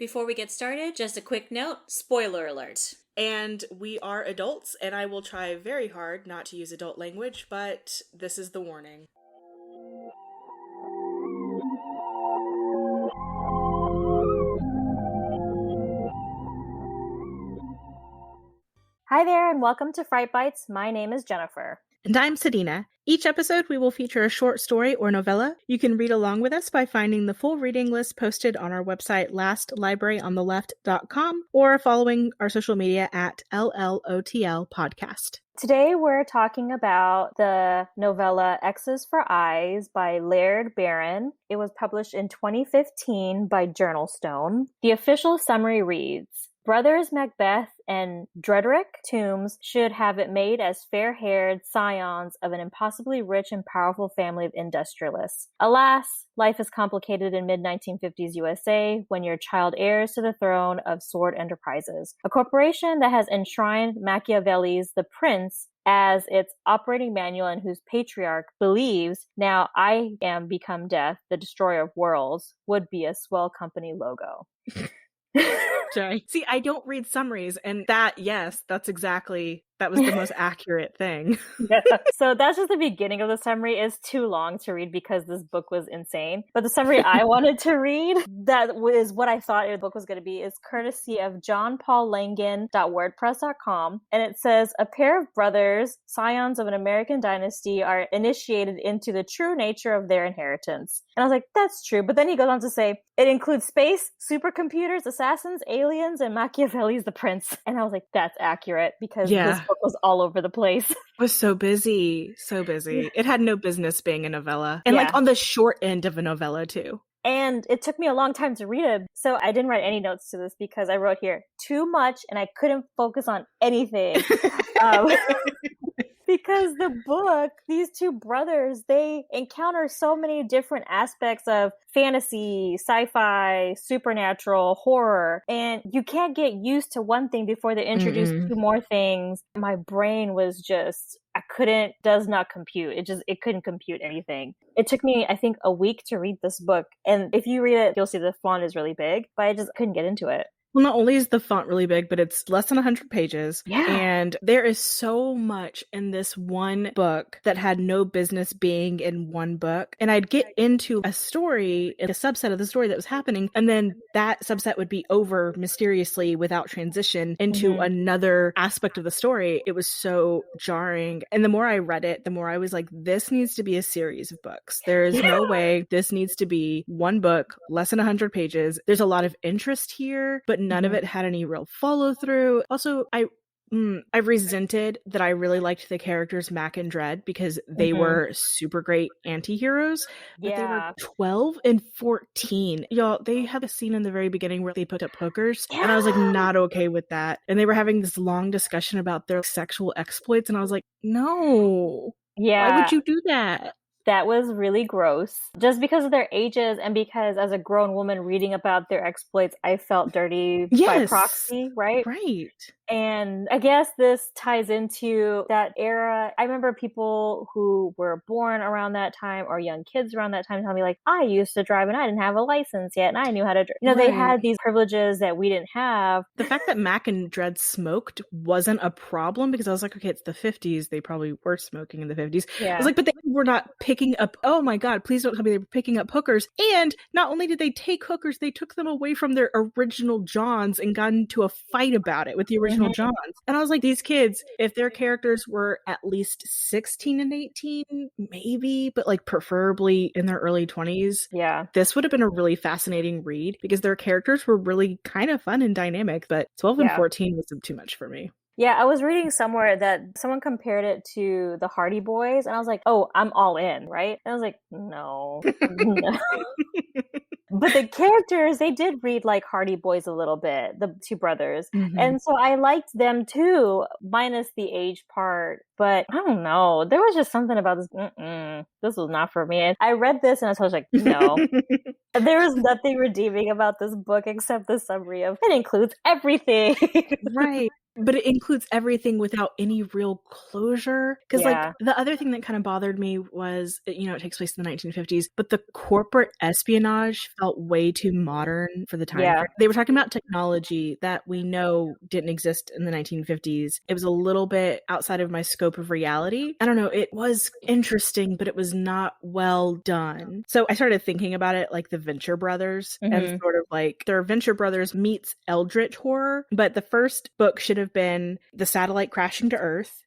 Before we get started, just a quick note, spoiler alert. And we are adults, and I will try very hard not to use adult language, but this is the warning. Hi there, and welcome to Fright Bites. My name is Jennifer. And I'm Sadina. Each episode, we will feature a short story or novella. You can read along with us by finding the full reading list posted on our website, lastlibraryonTheLeft.com, or following our social media at LLOTL Podcast. Today, we're talking about the novella X's for Eyes by Laird Barron. It was published in 2015 by Journalstone. The official summary reads, Brothers Macbeth and Drederick Toombs should have it made as fair-haired scions of an impossibly rich and powerful family of industrialists. Alas, life is complicated in mid-1950s USA when you're child heirs to the throne of Sword Enterprises, a corporation that has enshrined Machiavelli's The Prince as its operating manual and whose patriarch believes, now I am become death, the destroyer of worlds, would be a swell company logo. Sorry. See, I don't read summaries, and that was the most accurate thing. Yeah. So that's just the beginning of the summary. It's too long to read because this book was insane. But the summary I wanted to read, that was what I thought the book was going to be, is courtesy of johnpaullangan.wordpress.com. And it says, a pair of brothers, scions of an American dynasty, are initiated into the true nature of their inheritance. And I was like, that's true. But then he goes on to say, it includes space, supercomputers, assassins, aliens, and Machiavelli's The Prince. And I was like, that's accurate because this book was all over the place. It was so busy. It had no business being a novella. And like on the short end of a novella too. And it took me a long time to read it. So I didn't write any notes to this because I wrote here too much and I couldn't focus on anything. Because the book, these two brothers, they encounter so many different aspects of fantasy, sci-fi, supernatural, horror, and you can't get used to one thing before they introduce two more things. My brain was just, does not compute. It couldn't compute anything. It took me, I think, a week to read this book. And if you read it, you'll see the font is really big, but I just couldn't get into it. Well, not only is the font really big, but it's less than 100 pages. Yeah. And there is so much in this one book that had no business being in one book. And I'd get into a story, a subset of the story that was happening, and then that subset would be over mysteriously without transition into another aspect of the story. It was so jarring. And the more I read it, the more I was like, this needs to be a series of books. There is no way this needs to be one book, less than 100 pages. There's a lot of interest here, but none of it had any real follow through. Also, I resented that I really liked the characters Mac and Dredd because they were super great anti-heroes, but they were 12 and 14. Y'all, they have a scene in the very beginning where they put up hookers, and I was like, not okay with that. And they were having this long discussion about their sexual exploits, and I was like, no. Yeah. Why would you do that? That was really gross. Just because of their ages and because as a grown woman reading about their exploits, I felt dirty by proxy, right? Right. And I guess this ties into that era. I remember people who were born around that time or young kids around that time telling me like, I used to drive and I didn't have a license yet and I knew how to drive. You know, they had these privileges that we didn't have. The fact that Mac and Dredd smoked wasn't a problem because I was like, okay, it's the 50s. They probably were smoking in the 50s. Yeah. I was like, but they were not picking up, oh my God, please don't tell me they were picking up hookers. And not only did they take hookers, they took them away from their original Johns and got into a fight about it with the original Johns. And I was like, these kids, if their characters were at least 16 and 18, maybe, but like preferably in their early 20s, this would have been a really fascinating read because their characters were really kind of fun and dynamic, but 12 and 14 was too much for me. Yeah, I was reading somewhere that someone compared it to the Hardy Boys, and I was like, oh, I'm all in, right? And I was like, no. No. But the characters, they did read like Hardy Boys a little bit, the two brothers. And so I liked them too, minus the age part. But I don't know. There was just something about this. This was not for me. And I read this and I was like, no. There was nothing redeeming about this book except the summary of it includes everything. Right. But it includes everything without any real closure. Because, Yeah. like, the other thing that kind of bothered me was, you know, it takes place in the 1950s, but the corporate espionage felt way too modern for the time Yeah. frame. They were talking about technology that we know didn't exist in the 1950s. It was a little bit outside of my scope of reality. I don't know. It was interesting, but it was not well done. So I started thinking about it like the Venture Brothers, and sort of like their Venture Brothers meets Eldritch horror. But the first book should have been the satellite crashing to Earth.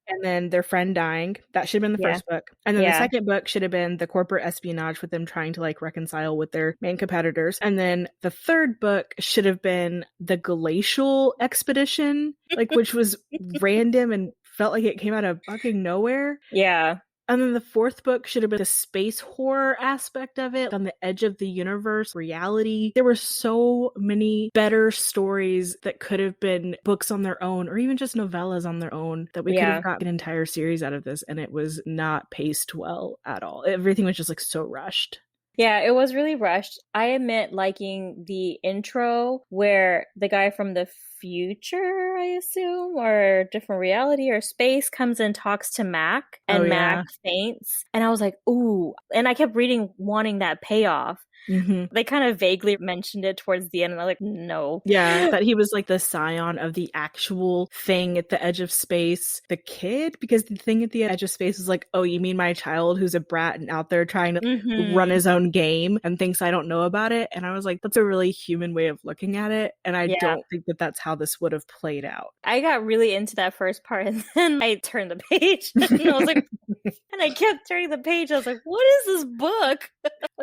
And then their friend dying. That should have been the first book. And then the second book should have been the corporate espionage with them trying to like reconcile with their main competitors. And then the third book should have been the glacial expedition, like, which was random and felt like it came out of fucking nowhere. Yeah. And then the fourth book should have been the space horror aspect of it, on the edge of the universe, reality. There were so many better stories that could have been books on their own, or even just novellas on their own, that we could have got an entire series out of this, and it was not paced well at all. Everything was just like so rushed. Yeah, it was really rushed. I admit liking the intro where the guy from the future, I assume, or different reality or space comes and talks to Mac, and Mac faints. And I was like, ooh. And I kept reading, wanting that payoff. They kind of vaguely mentioned it towards the end, and I was like, no. Yeah, that he was like the scion of the actual thing at the edge of space. The kid, because the thing at the edge of space is like, oh, you mean my child who's a brat and out there trying to run his own game and thinks I don't know about it? And I was like, that's a really human way of looking at it. And I don't think that that's how this would have played out. I got really into that first part, and then I turned the page. And I was like, and I kept turning the page. I was like, what is this book?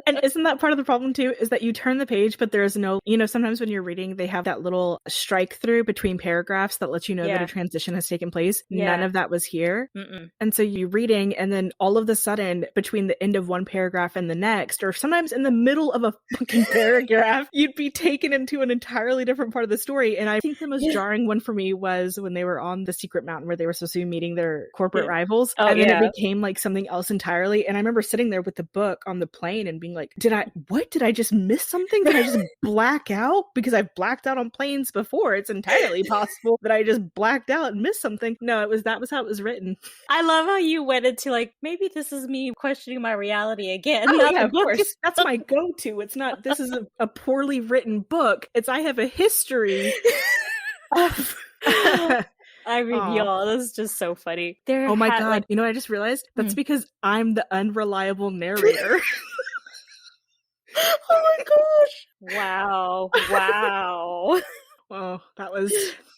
And isn't that part of the problem too, is that you turn the page, but there's no, you know, sometimes when you're reading, they have that little strike through between paragraphs that lets you know that a transition has taken place. None of that was here. And so you're reading, and then all of a sudden, between the end of one paragraph and the next, or sometimes in the middle of a fucking paragraph, you'd be taken into an entirely different part of the story. And I think the most jarring one for me was when they were on the secret mountain where they were supposed to be meeting their corporate rivals. And then it became like something else entirely. And I remember sitting there with the book on the plane and being like, did I just miss something? Did I just black out? Because I've blacked out on planes before. It's entirely possible that I just blacked out and missed something. No, that was how it was written. I love how you went into like, maybe this is me questioning my reality again. Oh, yeah, of course. That's my go-to. It's not, this is a poorly written book. It's, I have a history of... I mean, y'all, this is just so funny. Oh my God. Like, you know what I just realized? That's because I'm the unreliable narrator. Oh my gosh. Wow. Well, that was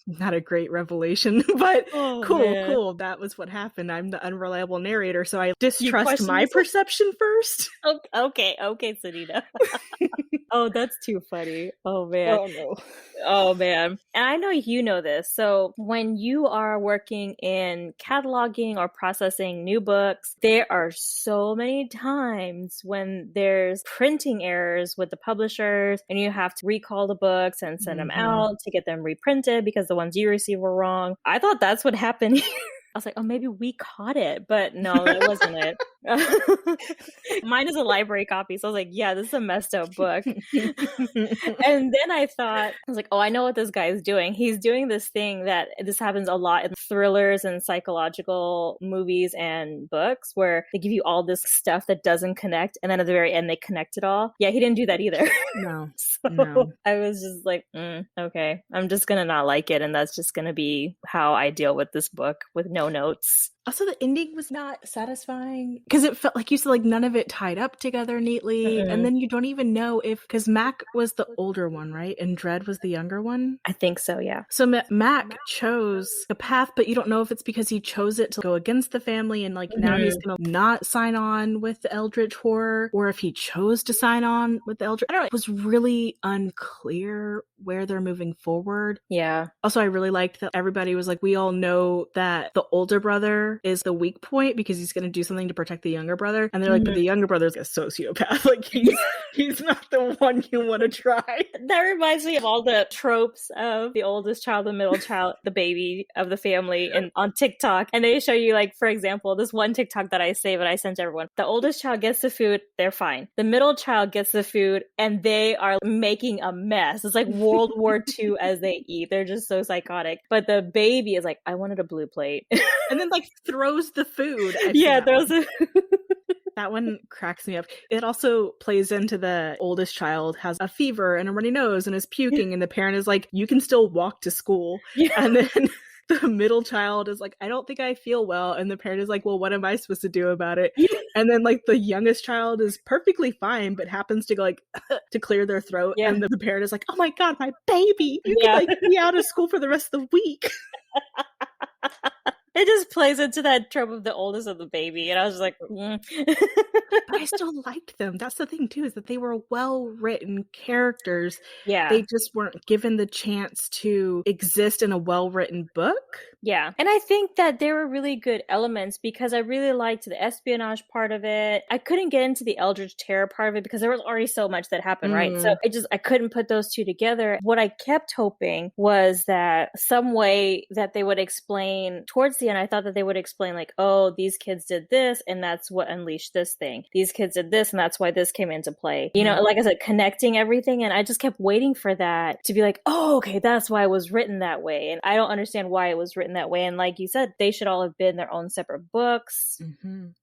not a great revelation, but cool. That was what happened. I'm the unreliable narrator, so I distrust my perception first. Okay, Sanita. Oh, that's too funny. Oh, man. Oh, no. Oh, man. And I know you know this. So when you are working in cataloging or processing new books, there are so many times when there's printing errors with the publishers, and you have to recall the books and send them out to get them reprinted because the ones you received were wrong. I thought that's what happened here. I was like, oh, maybe we caught it, but no, that wasn't it. Mine is a library copy, so I was like, yeah, this is a messed up book. And then I was like, oh, I know what this guy is doing. He's doing this thing that this happens a lot in thrillers and psychological movies and books, where they give you all this stuff that doesn't connect, and then at the very end they connect it all. Yeah, he didn't do that either. No. So I was just like, okay, I'm just gonna not like it, and that's just gonna be how I deal with this book, with no notes. Also, the ending was not satisfying because it felt like you said, like, none of it tied up together neatly. And then you don't even know if, because Mac was the older one, right? And Dredd was the younger one. I think so, yeah. So Mac chose the path, but you don't know if it's because he chose it to go against the family and like now he's going to not sign on with the Eldritch horror, or if he chose to sign on with the Eldritch. I don't know. It was really unclear where they're moving forward. Yeah. Also, I really liked that everybody was like, we all know that the older brother brother is the weak point because he's going to do something to protect the younger brother. And they're like, but the younger brother's a sociopath. Like, he's not the one you want to try. That reminds me of all the tropes of the oldest child, the middle child, the baby of the family, and on TikTok. And they show you, like, for example, this one TikTok that I save and I sent to everyone. The oldest child gets the food, they're fine. The middle child gets the food and they are making a mess. It's like World War II as they eat. They're just so psychotic. But the baby is like, I wanted a blue plate. And then like throws the food. That one cracks me up. It also plays into the oldest child has a fever and a runny nose and is puking, and the parent is like, you can still walk to school. Yeah. And then the middle child is like, I don't think I feel well. And the parent is like, well, what am I supposed to do about it? Yeah. And then like the youngest child is perfectly fine, but happens to go like to clear their throat. Yeah. And the parent is like, oh my God, my baby. You can like be out of school for the rest of the week. It just plays into that trope of the oldest of the baby. And I was just like, But I still liked them. That's the thing, too, is that they were well-written characters. Yeah. They just weren't given the chance to exist in a well-written book. Yeah. And I think that there were really good elements because I really liked the espionage part of it. I couldn't get into the Eldritch Terror part of it because there was already so much that happened, right? So I couldn't put those two together. What I kept hoping was that some way that they would explain towards the end, I thought that they would explain like, oh, these kids did this and that's what unleashed this thing. These kids did this and that's why this came into play. You know, like I said, connecting everything. And I just kept waiting for that to be like, oh, okay, that's why it was written that way. And I don't understand why it was written that way. And like you said, they should all have been their own separate books.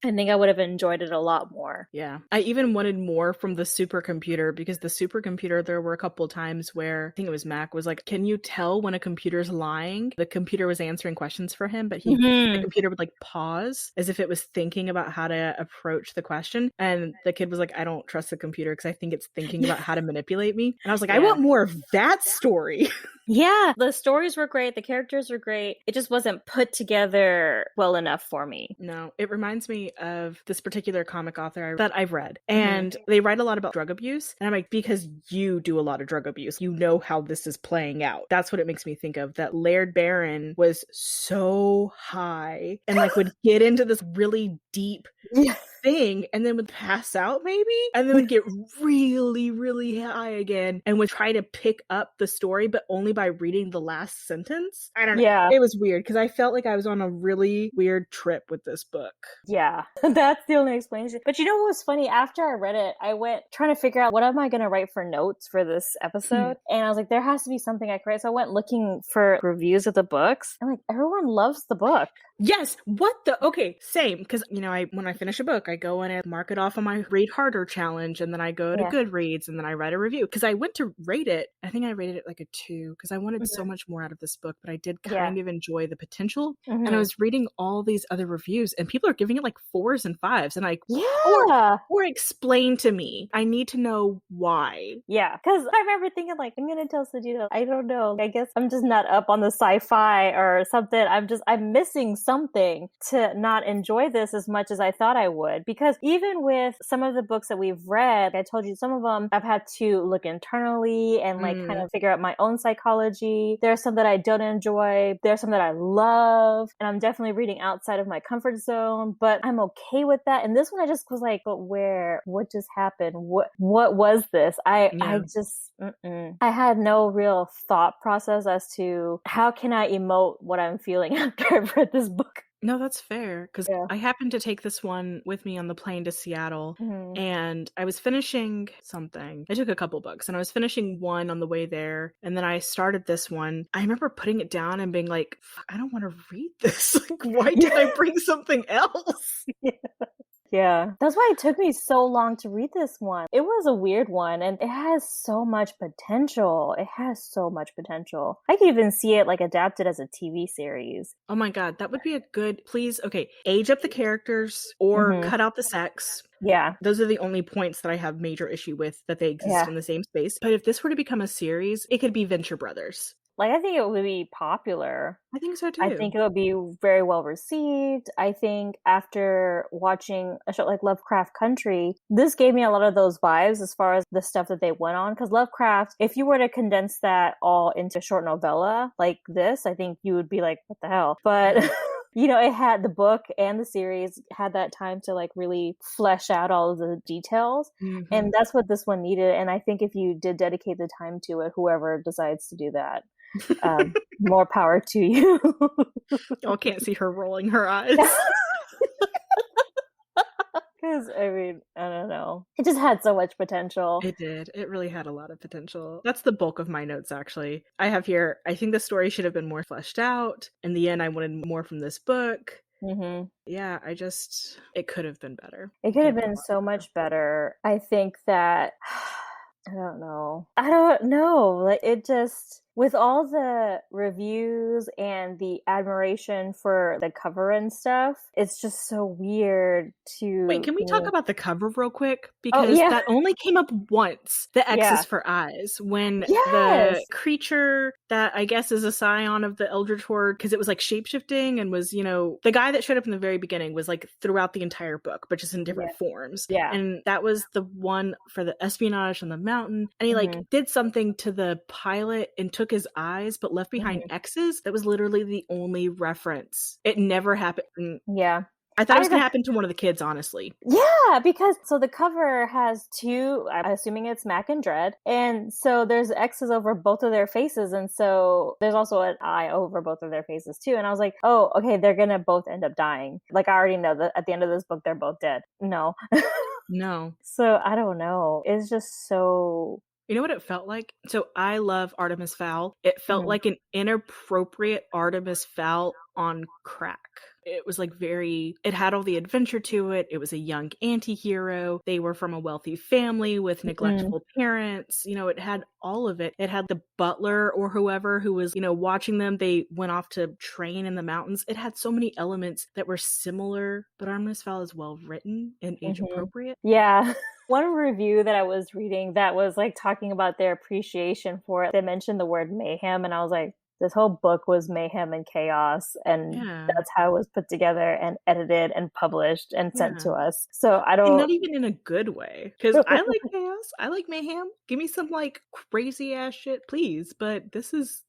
I think I would have enjoyed it a lot more. Yeah. I even wanted more from the supercomputer because the supercomputer, there were a couple times where I think it was Mac was like, can you tell when a computer's lying? The computer was answering questions for him, but the computer would like pause as if it was thinking about how to approach the question. And the kid was like, I don't trust the computer because I think it's thinking about how to manipulate me. And I was like, I want more of that story. Yeah, the stories were great. The characters were great. It just wasn't put together well enough for me. No, it reminds me of this particular comic author that I've read. And they write a lot about drug abuse. And I'm like, because you do a lot of drug abuse, you know how this is playing out. That's what it makes me think of. That Laird Barron was so high and like would get into this really deep thing and then would pass out maybe and then would get really, really high again and would try to pick up the story, but only by reading the last sentence. I don't know. Yeah. It was weird because I felt like I was on a really weird trip with this book. Yeah, that's the only explanation. But you know what was funny? After I read it, I went trying to figure out what am I going to write for notes for this episode. And I was like, there has to be something I can write. So I went looking for reviews of the books. And like, everyone loves the book. Yes. What the? Okay, same. Because, you know, when I finish a book, I go in and mark it off on my Read Harder challenge. And then I go to Goodreads and then I write a review. Because I went to rate it. I think I rated it like a 2 because I wanted so much more out of this book. But I did kind of enjoy the potential. And I was reading all these other reviews and people are giving it like 4s and 5s. And like, or explain to me. I need to know why. Yeah. Because I remember thinking like, I'm going to tell Sajida, I don't know. I guess I'm just not up on the sci-fi or something. I'm missing something to not enjoy this as much as I thought I would. Because even with some of the books that we've read, I told you some of them I've had to look internally and like kind of figure out my own psychology. There are some that I don't enjoy. There are some that I love. And I'm definitely reading outside of my comfort zone, but I'm okay with that. And this one I just was like, but what just happened? What was this? I had no real thought process as to how can I emote what I'm feeling after I've read this book. No, that's fair, because I happened to take this one with me on the plane to Seattle, and I was finishing something. I took a couple books, and I was finishing one on the way there, and then I started this one. I remember putting it down and being like, fuck, I don't want to read this. Like, why did I bring something else? Yeah, that's why it took me so long to read this one. It was a weird one, and it has so much potential. I could even see it like adapted as a TV series. Oh my god, that would be a good, please, okay, age up the characters or cut out the sex. Yeah. Those are the only points that I have major issue with, that they exist in the same space. But if this were to become a series, it could be Venture Brothers. Like, I think it would be popular. I think so too. I think it would be very well received. I think after watching a show like Lovecraft Country, this gave me a lot of those vibes as far as the stuff that they went on. Because Lovecraft, if you were to condense that all into a short novella like this, I think you would be like, what the hell? But You know, it had the book and the series had that time to like really flesh out all of the details. Mm-hmm. And that's what this one needed. And I think if you did dedicate the time to it, whoever decides to do that, more power to you. Y'all can't see her rolling her eyes. Because, I mean, I don't know. It just had so much potential. It did. It really had a lot of potential. That's the bulk of my notes, actually. I have here, I think the story should have been more fleshed out. In the end, I wanted more from this book. Mm-hmm. Yeah, it could have been better. It could have been so much better. I think that, I don't know. Like, it just, with all the reviews and the admiration for the cover and stuff, it's just so weird to... Wait, can we talk about the cover real quick? Because that only came up once, the X's for eyes, when the creature that I guess is a scion of the Eldritch Horde, because it was like shapeshifting and was, you know, the guy that showed up in the very beginning was like throughout the entire book, but just in different forms. Yeah. And that was the one for the espionage on the mountain. And he like did something to the pilot and took his eyes, but left behind X's. That was literally the only reference. It never happened. Yeah. I thought it was going to happen to one of the kids, honestly. Yeah, because so the cover has two, I'm assuming it's Mac and Dread. And so there's X's over both of their faces. And so there's also an eye over both of their faces too. And I was like, oh, okay, they're going to both end up dying. Like, I already know that at the end of this book, they're both dead. No. No. So I don't know. It's just so... You know what it felt like? So I love Artemis Fowl. It felt like an inappropriate Artemis Fowl on crack. It was like it had all the adventure to it. It was a young anti-hero. They were from a wealthy family with neglectful parents. You know, it had all of it. It had the butler or whoever who was, you know, watching them. They went off to train in the mountains. It had so many elements that were similar, but Artemis Fowl is well written and age appropriate. Yeah. One review that I was reading that was like talking about their appreciation for it, they mentioned the word mayhem, and I was like, this whole book was mayhem and chaos, and that's how it was put together and edited and published and sent to us. So I don't... And not even in a good way, because I like chaos. I like mayhem. Give me some like crazy ass shit, please. But this was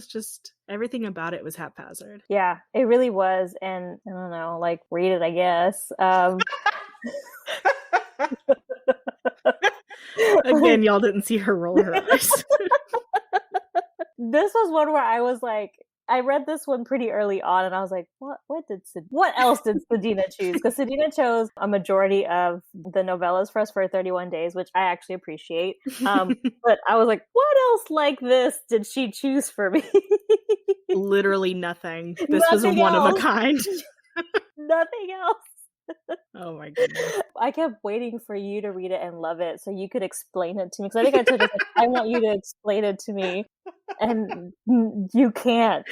just, everything about it was haphazard. Yeah, it really was. And I don't know, like, read it, I guess. Again, y'all didn't see her roll her eyes. This was one where I was like, I read this one pretty early on, and I was like, what else did Sedina choose? Because Sedina chose a majority of the novellas for us for 31 days, which I actually appreciate. But I was like, what else like this did she choose for me? Literally nothing. This was one of a kind. Nothing else. Oh my goodness. I kept waiting for you to read it and love it so you could explain it to me. Because I think I told you, I want you to explain it to me. And you can't.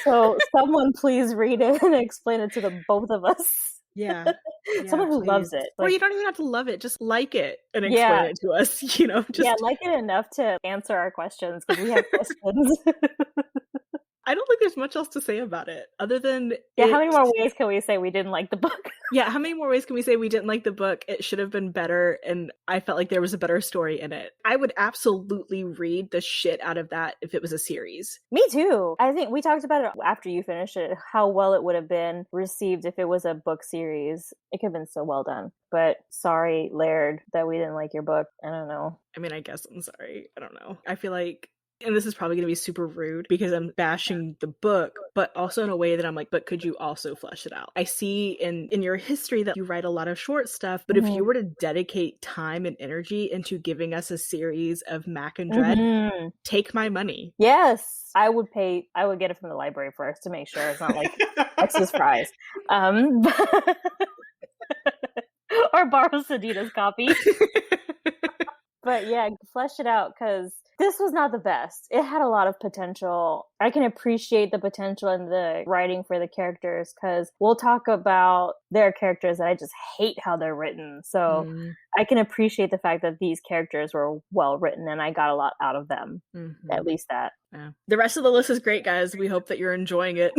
So someone please read it and explain it to the both of us. Yeah. Someone who loves it. Or you don't even have to love it. Just like it and explain it to us. You know, like it enough to answer our questions, because we have questions. I don't think there's much else to say about it other than... Yeah, how many more ways can we say we didn't like the book? Yeah, how many more ways can we say we didn't like the book? It should have been better, and I felt like there was a better story in it. I would absolutely read the shit out of that if it was a series. Me too. I think we talked about it after you finished it, how well it would have been received if it was a book series. It could have been so well done. But sorry, Laird, that we didn't like your book. I don't know. I mean, I guess I'm sorry. I don't know. I feel like... And this is probably going to be super rude because I'm bashing the book, but also in a way that I'm like, but could you also flesh it out? I see in your history that you write a lot of short stuff, but if you were to dedicate time and energy into giving us a series of Mac and Dread, take my money. Yes. I would get it from the library first to make sure it's not like X's fries. Or borrow Sedina's copy. But yeah, flesh it out, because this was not the best. It had a lot of potential. I can appreciate the potential in the writing for the characters, because we'll talk about their characters that I just hate how they're written. So I can appreciate the fact that these characters were well written and I got a lot out of them. At least that. Yeah. The rest of the list is great, guys. We hope that you're enjoying it.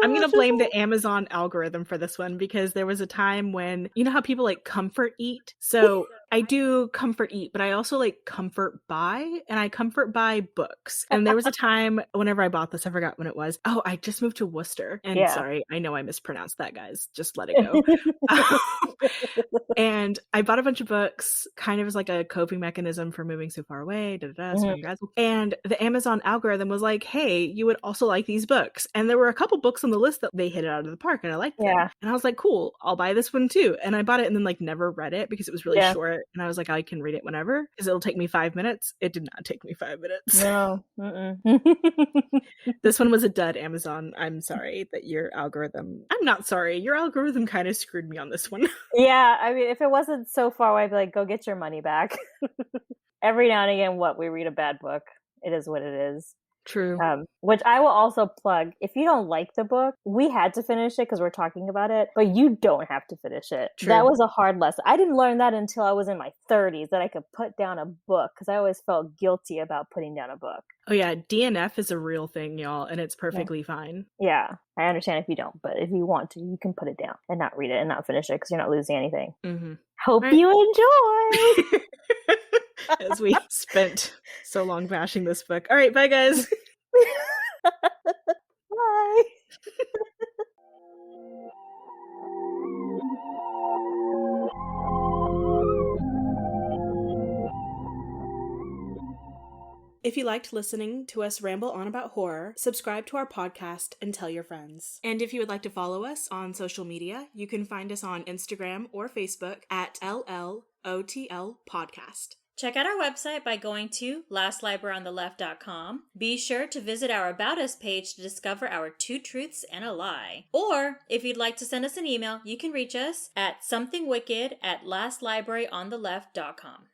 I'm going to blame the Amazon algorithm for this one, because there was a time when, you know how people like comfort eat? So I do comfort eat, but I also like comfort buy, and I comfort buy books. And there was a time whenever I bought this, I forgot when it was. Oh, I just moved to Worcester. And sorry, I know I mispronounced that, guys. Just let it go. And I bought a bunch of books kind of as like a coping mechanism for moving so far away. And the Amazon algorithm was like, hey, you would also like these books. And there were a couple books on the list that they hit it out of the park, and I liked them. And I was like, cool, I'll buy this one too. And I bought it and then like never read it because it was really short. And I was like, I can read it whenever because it'll take me 5 minutes. It did not take me 5 minutes. No. This one was a dud, Amazon. I'm sorry that your algorithm, I'm not sorry. Your algorithm kind of screwed me on this one. Yeah, I mean, if it wasn't so far away, I'd be like, go get your money back. Every now and again, we read a bad book. It is what it is. True. Which I will also plug. If you don't like the book, we had to finish it because we're talking about it, but you don't have to finish it. True. That was a hard lesson. I didn't learn that until I was in my 30s, that I could put down a book, because I always felt guilty about putting down a book. Oh yeah, DNF is a real thing, y'all, and it's perfectly fine. Yeah, I understand if you don't, but if you want to, you can put it down and not read it and not finish it because you're not losing anything. Mm-hmm. Hope you enjoy! As we spent so long bashing this book. All right, bye guys. Bye. If you liked listening to us ramble on about horror, subscribe to our podcast and tell your friends. And if you would like to follow us on social media, you can find us on Instagram or Facebook at LLOTL Podcast. Check out our website by going to lastlibraryontheleft.com. Be sure to visit our About Us page to discover our 2 truths and a lie. Or, if you'd like to send us an email, you can reach us at somethingwicked@lastlibraryontheleft.com.